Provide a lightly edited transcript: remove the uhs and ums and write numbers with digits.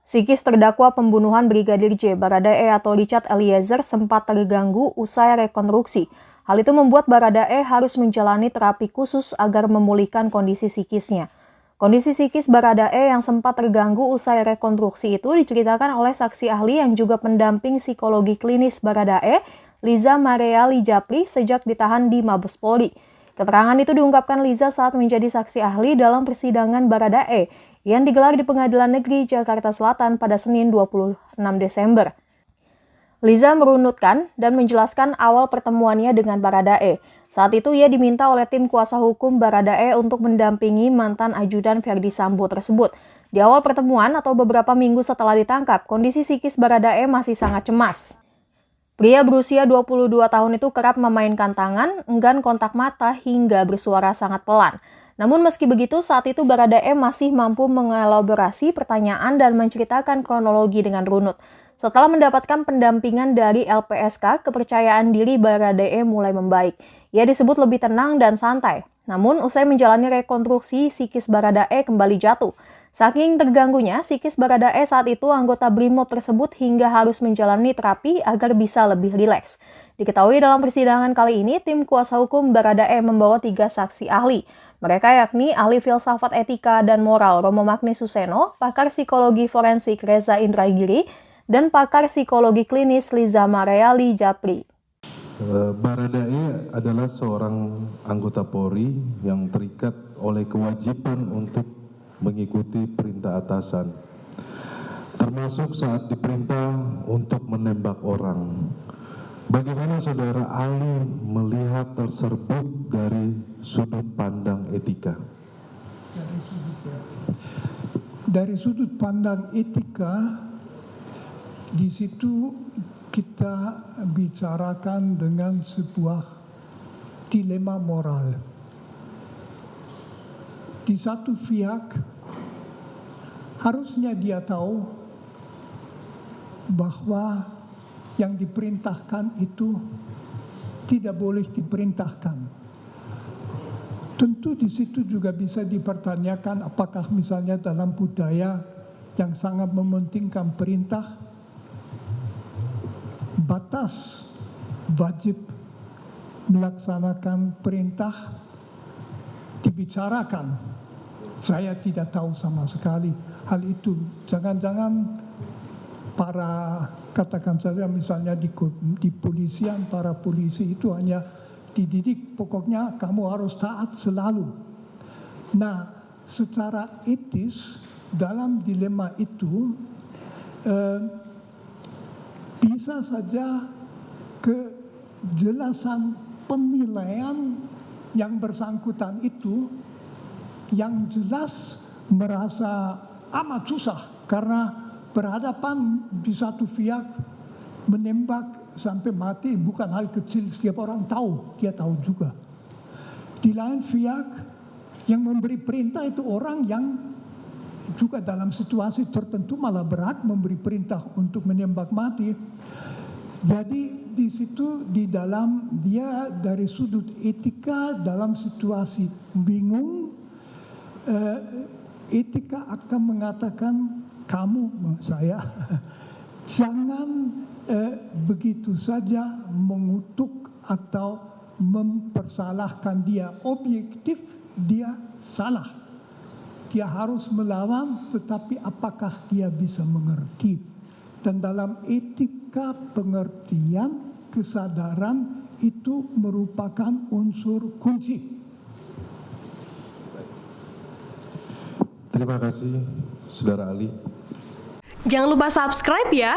Psikis terdakwa pembunuhan Brigadir J. Baradae atau Richard Eliezer sempat terganggu usai rekonstruksi. Hal itu membuat Baradae harus menjalani terapi khusus agar memulihkan kondisi psikisnya. Kondisi psikis Baradae yang sempat terganggu usai rekonstruksi itu diceritakan oleh saksi ahli yang juga pendamping psikologi klinis Baradae, Liza Maria Lijapli, sejak ditahan di Mabes Polri. Keterangan itu diungkapkan Liza saat menjadi saksi ahli dalam persidangan Baradae yang digelar di Pengadilan Negeri Jakarta Selatan pada Senin 26 Desember. Liza merunutkan dan menjelaskan awal pertemuannya dengan Baradae. Saat itu ia diminta oleh tim kuasa hukum Baradae untuk mendampingi mantan ajudan Ferdy Sambo tersebut. Di awal pertemuan atau beberapa minggu setelah ditangkap, kondisi psikis Baradae masih sangat cemas. Pria berusia 22 tahun itu kerap memainkan tangan, enggan kontak mata hingga bersuara sangat pelan. Namun meski begitu, saat itu Baradae masih mampu mengelaborasi pertanyaan dan menceritakan kronologi dengan runut. Setelah mendapatkan pendampingan dari LPSK, kepercayaan diri Baradae mulai membaik. Ia disebut lebih tenang dan santai. Namun, usai menjalani rekonstruksi, psikis Baradae kembali jatuh. Saking terganggunya, psikis Baradae saat itu anggota Brimob tersebut hingga harus menjalani terapi agar bisa lebih rileks. Diketahui dalam persidangan kali ini, tim kuasa hukum Baradae membawa 3 saksi ahli. Mereka yakni ahli filsafat etika dan moral Romo Magni Suseno, pakar psikologi forensik Reza Indragiri, dan pakar psikologi klinis Liza Maria Lijapli. Baradae adalah seorang anggota Polri yang terikat oleh kewajiban untuk mengikuti perintah atasan, termasuk saat diperintah untuk menembak orang. Bagaimana saudara Ali melihat tersebut dari sudut pandang etika? Dari sudut pandang etika, di situ kita bicarakan dengan sebuah dilema moral. Di satu pihak, harusnya dia tahu bahwa yang diperintahkan itu tidak boleh diperintahkan. Tentu di situ juga bisa dipertanyakan apakah misalnya dalam budaya yang sangat mementingkan perintah, batas wajib melaksanakan perintah dibicarakan. Saya tidak tahu sama sekali hal itu. Jangan-jangan para, katakan saja misalnya di polisian, para polisi itu hanya dididik, pokoknya kamu harus taat selalu. Nah, secara etis dalam dilema itu bisa saja kejelasan penilaian yang bersangkutan itu yang jelas merasa amat susah karena berhadapan di satu pihak menembak sampai mati bukan hal kecil, setiap orang tahu, dia tahu juga. Di lain pihak yang memberi perintah itu orang yang juga dalam situasi tertentu malah berhak memberi perintah untuk menembak mati. Jadi di situ di dalam dia dari sudut etika dalam situasi bingung, etika akan mengatakan kamu, saya, jangan begitu saja mengutuk atau mempersalahkan dia. Objektif dia salah. Dia harus melawan, tetapi apakah dia bisa mengerti? Dan dalam etika pengertian, kesadaran itu merupakan unsur kunci. Terima kasih, Saudara Ali. Jangan lupa subscribe ya.